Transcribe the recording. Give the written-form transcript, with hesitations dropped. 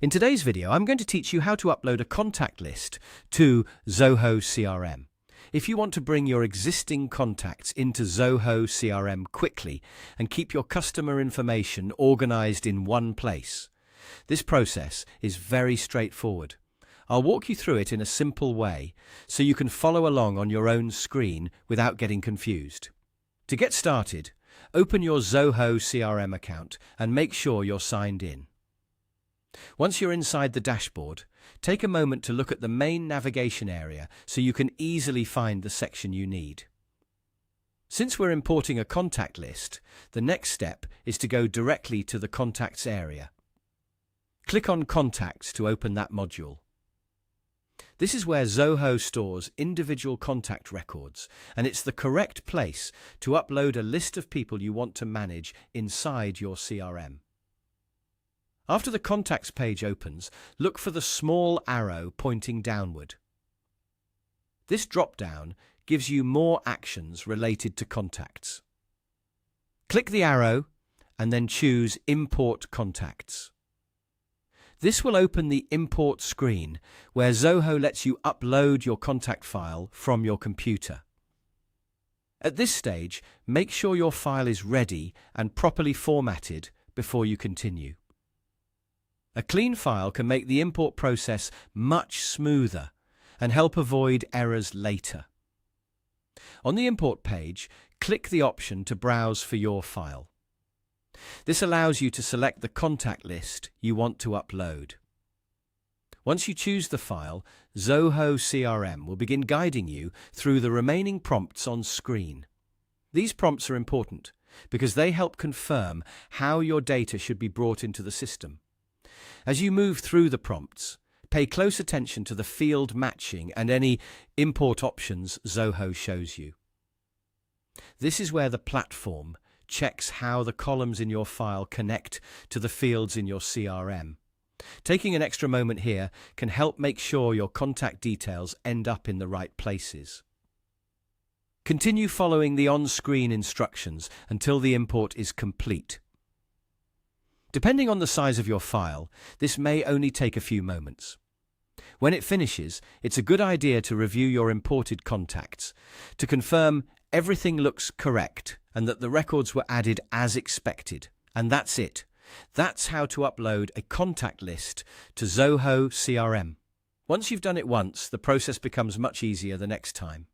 In today's video, I'm going to teach you how to upload a contact list to Zoho CRM. If you want to bring your existing contacts into Zoho CRM quickly and keep your customer information organized in one place, this process is very straightforward. I'll walk you through it in a simple way so you can follow along on your own screen without getting confused. To get started, open your Zoho CRM account and make sure you're signed in. Once you're inside the dashboard, take a moment to look at the main navigation area so you can easily find the section you need. Since we're importing a contact list, the next step is to go directly to the Contacts area. Click on Contacts to open that module. This is where Zoho stores individual contact records, and it's the correct place to upload a list of people you want to manage inside your CRM. After the Contacts page opens, look for the small arrow pointing downward. This drop-down gives you more actions related to contacts. Click the arrow and then choose Import Contacts. This will open the Import screen, where Zoho lets you upload your contact file from your computer. At this stage, make sure your file is ready and properly formatted before you continue. A clean file can make the import process much smoother and help avoid errors later. On the import page, click the option to browse for your file. This allows you to select the contact list you want to upload. Once you choose the file, Zoho CRM will begin guiding you through the remaining prompts on screen. These prompts are important because they help confirm how your data should be brought into the system. As you move through the prompts, pay close attention to the field matching and any import options Zoho shows you. This is where the platform checks how the columns in your file connect to the fields in your CRM. Taking an extra moment here can help make sure your contact details end up in the right places. Continue following the on-screen instructions until the import is complete. Depending on the size of your file, this may only take a few moments. When it finishes, it's a good idea to review your imported contacts to confirm everything looks correct and that the records were added as expected. And that's it. That's how to upload a contact list to Zoho CRM. Once you've done it once, the process becomes much easier the next time.